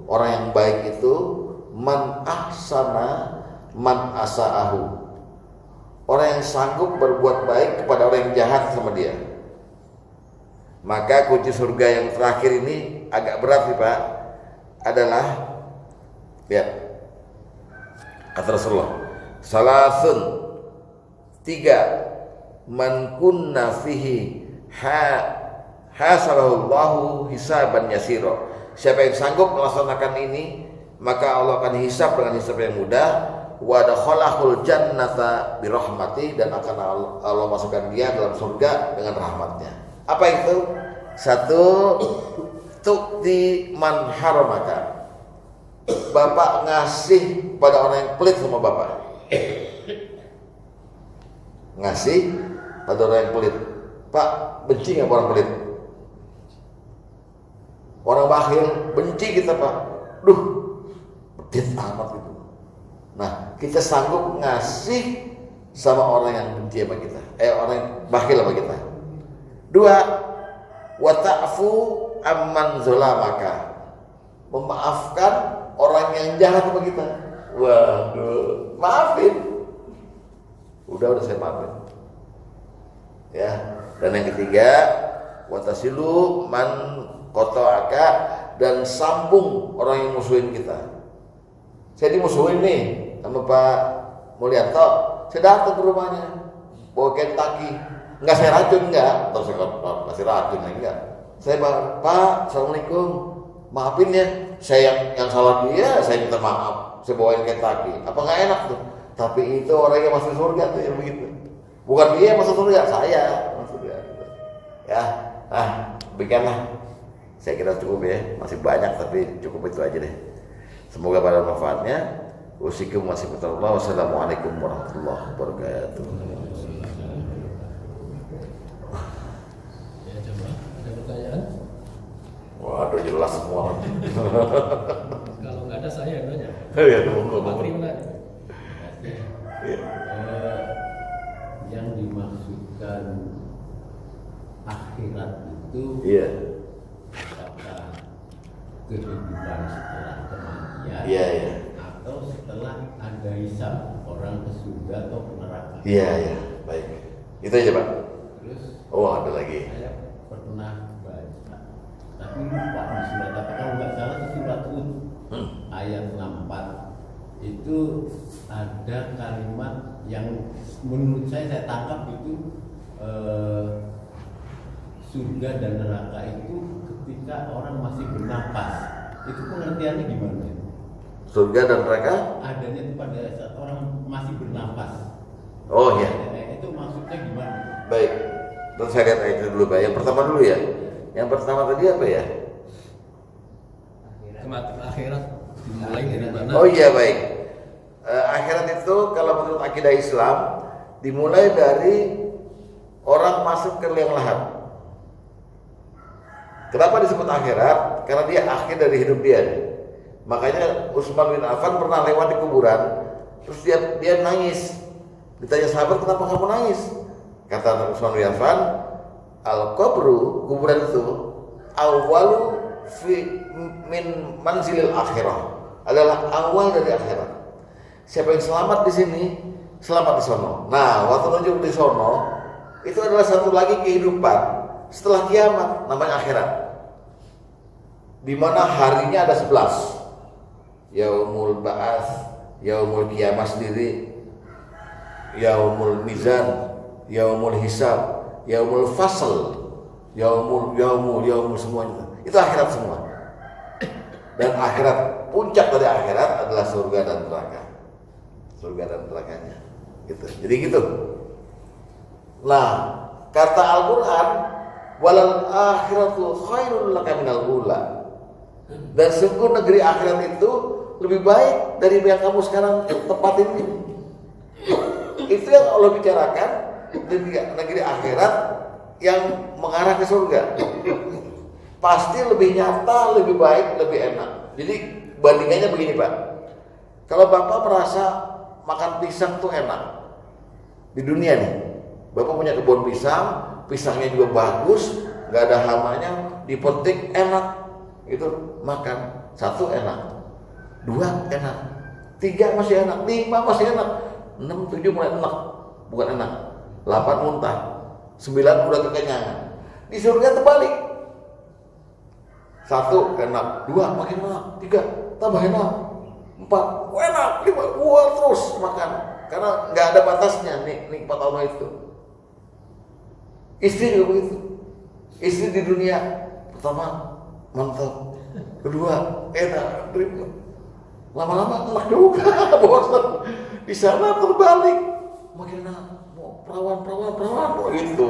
orang yang baik itu man ahsana man asa'ahu. Orang yang sanggup berbuat baik kepada orang yang jahat sama dia. Maka kunci surga yang terakhir ini agak berat nih Pak, adalah ya kata Rasulullah, salasun, 3, man kunna fihi hasabahullahu hisaban yasira. Siapa yang sanggup melaksanakan ini, maka Allah akan hisab dengan hisab yang mudah. Wa dakhalahul jannata birahmati, dan akan Allah masukkan dia dalam surga dengan rahmatnya. Apa itu? 1, tu'ti man haramaka. Bapak ngasih pada orang yang pelit sama bapak. Ngasih pada orang yang pelit. Pak, benci nggak orang pelit? Orang bakhil, benci kita Pak. Duh, pelit amat itu. Nah, kita sanggup ngasih sama orang yang benci sama kita, orang yang bakhil sama kita. 2, wa ta'fu amman zalamaka. Memaafkan orang yang jahat sama kita. Waduh, maafin. Udah saya maafin. Ya, dan yang ketiga, wa tasilu man qata'aka, dan sambung orang yang musuhin kita. Saya dimusuhin nih sama Pak Mulyanto, saya datang ke rumahnya bawa Kentucky, nggak saya racun enggak, terus saya kasih racun enggak. Saya Pak, assalamualaikum, maafin ya, saya yang salah dia, saya minta maaf, saya bawain Kentucky, apa nggak enak tuh? Tapi itu orang yang masuk surga tuh yang begitu, bukan dia yang masuk surga, saya masuk surga. Ya, berikanlah. Saya kira cukup ya, masih banyak tapi cukup itu aja deh. Semoga pada manfaatnya. Usikum masih Allah. Wassalamualaikum warahmatullahi wabarakatuh. Ya, coba ada pertanyaan? Waduh, jelas semua. Kalau nggak ada saya yang nanya. Ya, Pak Tri menanya. Yang dimaksudkan akhirat itu apakah kehidupan setelah kematian? Iya. Atau setelah ada hisab, orang ke surga atau ke neraka? Iya, baik. Itu aja Pak. Terus ada lagi. saya pernah baca, tapi lupa di surat apa, kalau nggak salah di surat Hud ayat 64 itu ada kalimat yang menurut saya tangkap itu surga dan neraka itu ketika orang masih bernapas. Itu pengertiannya gimana? Surga dan neraka Adanya itu pada saat orang masih bernapas. Oh ya. Itu maksudnya gimana? Baik. Terus saya lihat itu dulu Pak. Yang pertama dulu ya. Yang pertama tadi apa ya? Kematian akhirat dimulai dari mana? Oh iya, baik. Akhirat itu kalau menurut akidah Islam dimulai dari orang masuk ke liang lahat. Kenapa disebut akhirat? Karena dia akhir dari hidup dia. Makanya Utsman bin Affan pernah lewat di kuburan, terus dia nangis. Ditanya sahabat, kenapa kamu nangis? Kata Utsman bin Affan, al-qabru, kuburan itu awwalu min manzilil akhirah, adalah awal dari akhirat. Siapa yang selamat di sini, selamat di sono. Nah, waktu menuju di sono, itu adalah satu lagi kehidupan setelah kiamat, namanya akhirat. Di mana harinya ada 11. Yaumul ba'ats, yaumul kiamah sendiri, yaumul mizan, yaumul hisab, yaumul fasl, yaumul semuanya. Itu akhirat semua. Dan akhirat, puncak dari akhirat adalah surga dan neraka. Surga dan nerakanya. Gitu. Jadi gitu. Nah, kata Al-Qur'an, walal akhiratu khairul laka minal ula. Dan sungguh negeri akhirat itu lebih baik dari yang kamu sekarang tempatin ini. Itu yang Allah bicarakan, negeri akhirat yang mengarah ke surga. Pasti lebih nyata, lebih baik, lebih enak. Jadi bandingannya begini Pak. Kalau Bapak merasa makan pisang tuh enak di dunia nih, Bapak punya kebun pisang, pisangnya juga bagus, nggak ada hamanya, dipetik enak. itu makan, 1 enak, 2 enak, 3 masih enak, 5 masih enak, 6, 7 mulai enak, bukan enak, 8 muntah, 9 udah kekenyangan. Di surga terbalik, 1 enak, 2 makin enak, 3 tambah enak, 4 enak, 5 terus makan, karena nggak ada batasnya nikmat Allah itu. Istri juga begitu. Istri di dunia pertama mantap, kedua enak, terima. Lama-lama enak juga, bosan. Di sana terbalik, makin enak, mau perawan gitu.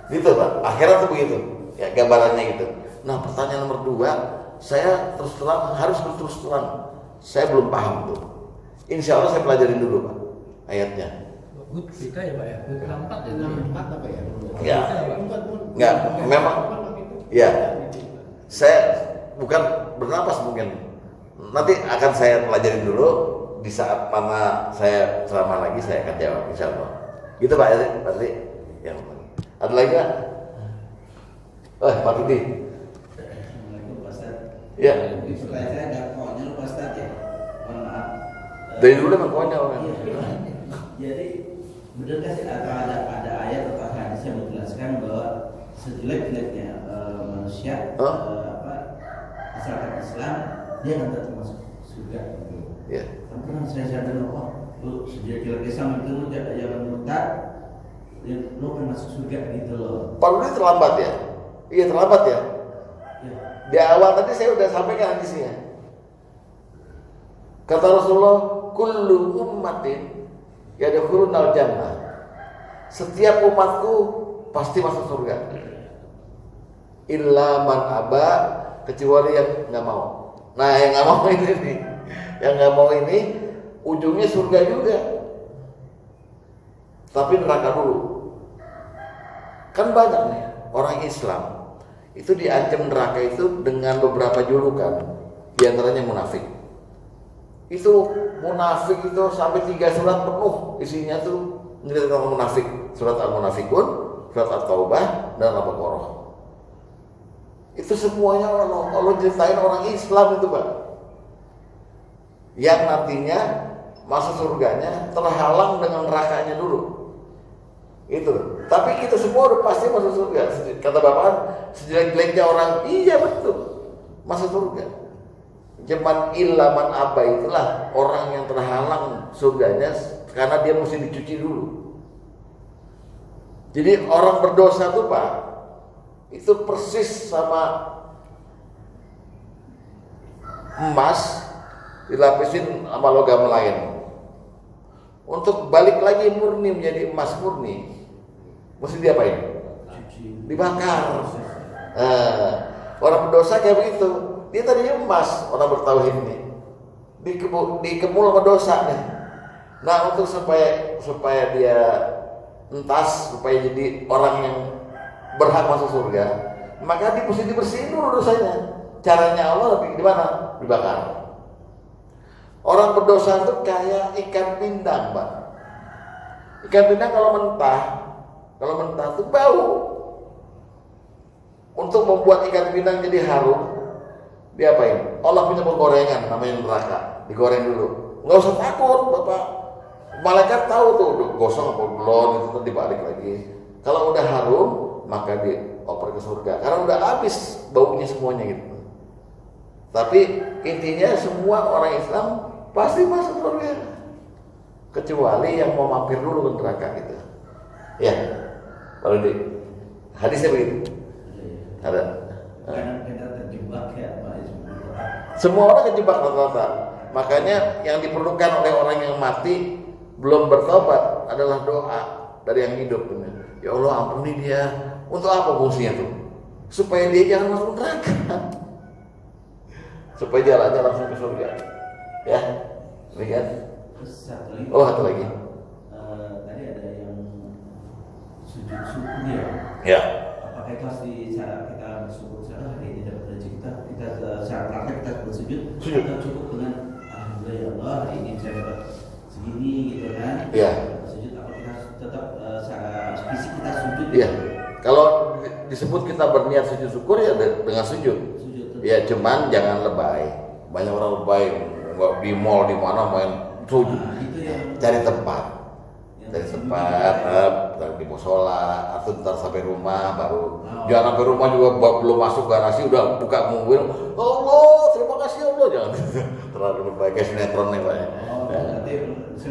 Gitu Pak. Akhirat tuh begitu. Ya gambarannya gitu. Nah pertanyaan nomor 2, saya terus terang harus terus terang, saya belum paham tuh. Insya Allah saya pelajarin dulu Pak ayatnya. Hud beda ya Pak ya? Hud 64 ya? 64 apa ya? Enggak, memang ya. Saya bukan bernapas mungkin. Nanti akan saya pelajarin dulu, di saat mana saya ceramah lagi saya akan jawab insyaallah. Gitu Pak ya, berarti yang ada lagi Pak? Pak Rudi. Assalamualaikum Pak Ustaz. Ya. Ini pertanyaan saya agak konyol Pak Ustaz ya. Mohon maaf. Dari dulu memang konyol kan. Jadi benarkah sih atau ada ayat atau hadis yang menjelaskan bahwa sejelek-jeleknya manusia asalkan Islam dia akan tetap masuk surga gitu. Ya. Karena saya sadar lu sejelek-jelek Islam itu lu jangan murtad, lu akan masuk surga gitu loh. Pak Rudi terlambat ya? Iya terlambat ya. Ya. Di awal tadi saya udah sampaikan hadisnya. Kata Rasulullah, kullu ummatin yadkhulunal jannah. Setiap umatku pasti masuk surga. Illa man aba, kecuali yang nggak mau. Nah, yang nggak mau ini nih. Yang nggak mau ini ujungnya surga juga. Tapi neraka dulu. Kan banyak nih orang Islam itu diancam neraka itu dengan beberapa julukan, di antaranya munafik. Itu munafik itu sampai 3 surat penuh isinya tuh menceritakan munafik. Surat Al-Munafikun, surat At-Taubah, dan Al-Baqarah. Itu semuanya Allah ceritain orang Islam itu Pak, yang nantinya masuk surganya terhalang dengan nerakanya dulu. Itu. Tapi kita semua udah pasti masuk surga. Kata Bapak, sejelek-jeleknya orang, iya betul, masuk surga. Cuman ilaman apa itulah orang yang terhalang surganya karena dia mesti dicuci dulu. Jadi orang berdosa tuh Pak, itu persis sama emas dilapisin sama logam lain. Untuk balik lagi murni menjadi emas murni, mesti diapain? Dibakar. Orang berdosa kayak begitu. Dia tadinya emas, orang bertauhid ini dikemul sama dosa nih. Nah untuk supaya dia entas, supaya jadi orang yang berhak masuk surga, maka dia mesti dibersihin dulu dosanya. Caranya Allah lebih gimana? Dibakar. Orang berdosa itu kayak ikan pindang Pak. Ikan pindang kalau mentah itu bau. Untuk membuat ikan pindang jadi harum, diapain? Allah punya penggorengan namanya neraka, digoreng dulu. Nggak usah takut Bapak, malaikat tahu tuh gosong apa belum, itu dibalik lagi. Kalau udah harum maka dioper ke surga, karena udah habis baunya semuanya gitu. Tapi intinya semua orang Islam pasti masuk surga, kecuali yang mau mampir dulu ke neraka gitu. Ya, kalau di hadisnya begitu. Ada. Karena kita terjebak ya Pak. Semua orang terjebak rata-rata. Makanya yang diperlukan oleh orang yang mati belum bertobat adalah doa dari yang hidup. Ya Allah ampuni dia. Untuk apa fungsinya tuh? Supaya dia jangan masuk neraka. Supaya jalannya langsung ke surga. Ya, lihat. Satu lagi. Oh, satu lagi. Tadi ada yang sujud syukur ya. Ya. Apakah kelas di cara kita bersyukur saja hari ini dapat rezeki kita secara praktek kita bersujud atau cukup dengan alhamdulillah ya Allah hari ini saya dapat segini gitu kan? Iya. Sujud apa kita tetap secara fisik kita sujud? Iya. Kalau disebut kita berniat sujud syukur ya dengan sujud. Sujud Ya cuman jangan lebay. Banyak orang lebay nggak di mall di mana main tuh. Itu yang Cari tempat. Cari tempat, ntar di musola atau ntar sampai rumah baru. Jangan sampai rumah juga belum masuk garasi udah buka mobil. Allah, terima kasih Allah, jangan terlalu lebay kayak sinetron nih Pak. berarti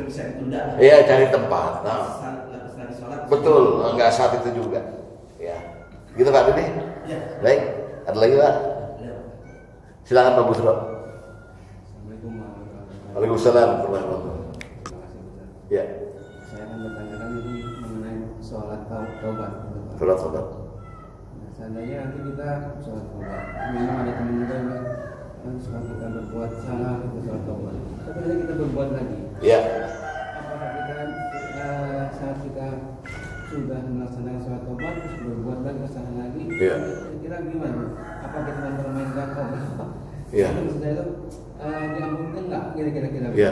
bisa ditunda. Iya, cari tempat. Nah, Lagi sholat. betul, nggak saat itu juga. Ya, gitu Pak ini. Ya. Baik, ada lagi Pak? Ya. Silakan Pak Busro. Assalamualaikum warahmatullahi wabarakatuh. Waalaikumsalam warahmatullahi wabarakatuh. Terima kasih Ustaz. Ya, Saya akan bertanyakan ini mengenai sholat taubat. surat sobat. Nah, seandainya nanti kita sholat taubat, memang ada teman kita yang kan suka kita berbuat salah, kita sholat taubat. Tapi nanti kita berbuat lagi. Ya, Apakah kita saat kita sudah melaksanakan sholat taubat terus berbuat lagi kesalahan lagi? Iya. Kira-kira gimana? Apa kita mempermainkan taubat? Iya. Itu maksud saya itu diampunkan nggak kira-kira? ya.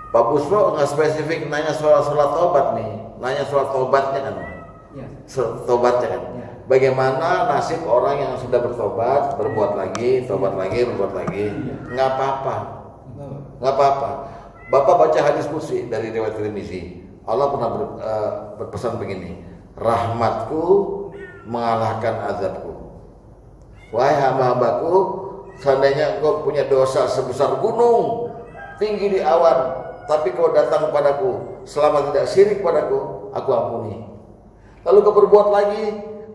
Pak Busro nggak spesifik nanya soal sholat tobat nih, nanya soal tobatnya kan, Ya. tobatnya kan. Ya. Bagaimana nasib orang yang sudah bertobat, berbuat lagi, tobat lagi, berbuat lagi? Nggak apa-apa, nggak apa-apa. Bapak baca hadis qudsi dari riwayat Tirmizi. Allah pernah berpesan begini, rahmatku mengalahkan azabku. Wahai hamba-hambaku, seandainya engkau punya dosa sebesar gunung, tinggi di awan, tapi kau datang kepadaku, selama tidak syirik padaku, aku ampuni. Lalu kau berbuat lagi,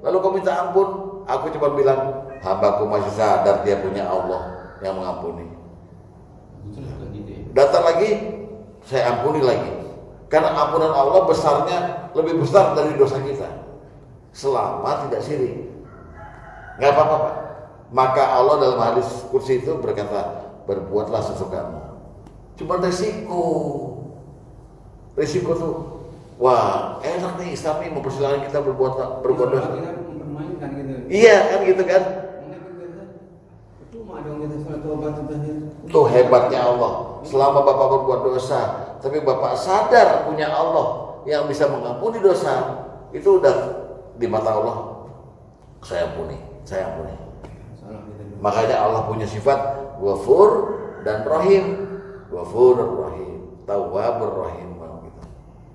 lalu kau minta ampun, aku cuma bilang, hambaku masih sadar dia punya Allah yang mengampuni. Betul kayak gitu ya. Datang lagi, saya ampuni lagi. Karena ampunan Allah besarnya lebih besar dari dosa kita. Selama tidak syirik. Nggak apa-apa Pak. Maka Allah dalam hadis qudsi itu berkata, berbuatlah sesukamu. Cuma risiko tuh, wah enak nih Islam ini mempersilahkan kita berbuat dosa. Kita mempermainkan gitu. Iya kan gitu kan. Cuma dong kita sholat taubat Tuh hebatnya Allah. Selama Bapak berbuat dosa, tapi Bapak sadar punya Allah yang bisa mengampuni dosa, itu udah di mata Allah. Saya ampuni. Makanya Allah punya sifat Ghafur dan Rahim. Ghafurur Rahim, Tawwabur Rahim, gitu.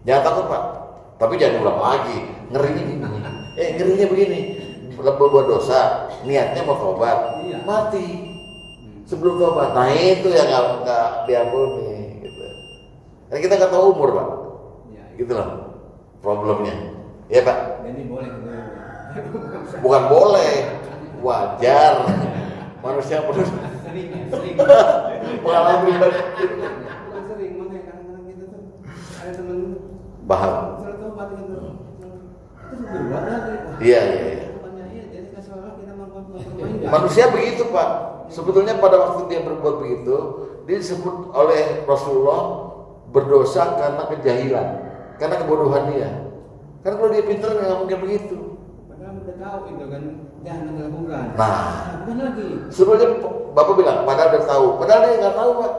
Jangan takut Pak, tapi jangan ulang lagi. Ngerinya begini. Berbuat dosa, niatnya mau tobat, mati sebelum tobat. Nah itu yang nggak diampuni, gitu. Karena kita nggak tahu umur Pak, gitu loh problemnya. Ya Pak. Jadi boleh gitu. Bukan boleh, wajar. Manusia perlu Sering. pengalaman pribadi. Bukan sering, makanya kadang-kadang gitu tuh ada temen Paham? sholat taubat gitu. Itu berbuat lagi. Iya. Bukannya iya, jadi seolah kita mempermainkan. Manusia begitu Pak. Sebetulnya pada waktu dia berbuat begitu, dia disebut oleh Rasulullah berdosa karena kejahilan, karena kebodohan dia. Karena kalau dia pintar nggak mungkin begitu. Padahal udah tahu itu kan jangan dilakukan. Nah, bukan lagi. sebetulnya Bapak bilang, padahal udah tahu. Padahal dia nggak tahu Pak.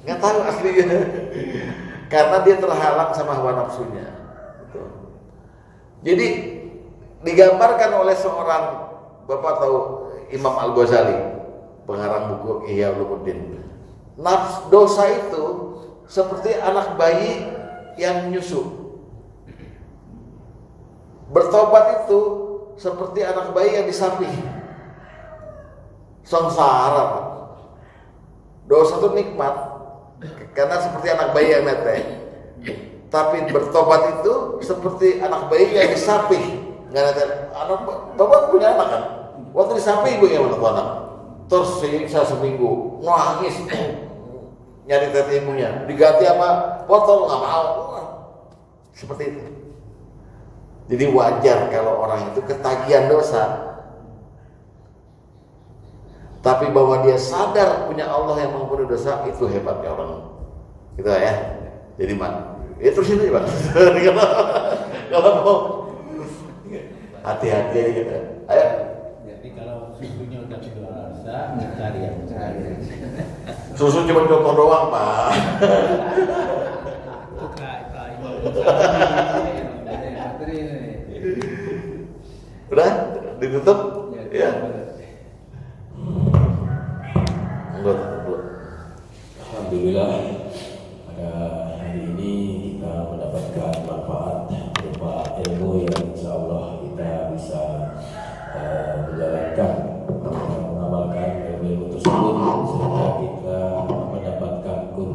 Nggak tahu aslinya. Karena dia terhalang sama hawa nafsunya. Gitu. Jadi digambarkan oleh seorang, Bapak tahu Imam Al-Ghazali, pengarang buku Ihya Ulumuddin. Dosa itu seperti anak bayi yang menyusu. Bertobat itu seperti anak bayi yang disapih. Sengsara Pak. Dosa itu nikmat karena seperti anak bayi yang netek. Tapi bertobat itu seperti anak bayi yang disapih. Nggak netek. Bapak punya anak kan? Waktu disapih ibunya mana tuh anak? Tersiksa seminggu, nangis, nyari tete ibunya. Diganti sama botol nggak mau. Seperti itu. Jadi wajar kalau orang itu ketagihan dosa. Tapi bahwa dia sadar punya Allah yang mengampuni dosa, itu hebatnya orang. Gitu ya. Jadi ya terusin aja Pak. Kalau mau hati-hati aja gitu. Ayo. Jadi kalau susunya udah keluarga, cari yang cari. Susu cuma contoh doang Pak. Udah ditutup? Ya.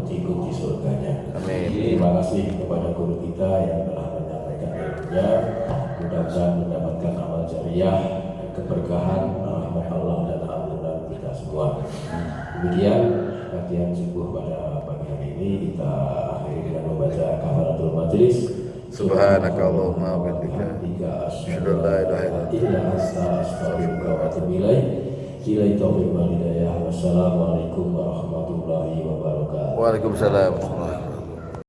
kunci-kunci surganya. Amin. Terima kasih kepada guru kita yang telah menyampaikan ilmunya. Mudah-mudahan mendapatkan amal jariah, keberkahan, rahmat Allah dan ampunan kita semua. Demikian kajian subuh pada pagi hari ini kita akhiri dengan membaca kafaratul majlis. Subhanakallahumma wa bihamdika asyhadu an la ilaha illa anta astaghfiruka wa atubu ilaik. Ilahi taufiq wal hidayah. Wassalamualaikum warahmatullahi wabarakatuh. Waalaikumsalam warahmatullahi wabarakatuh.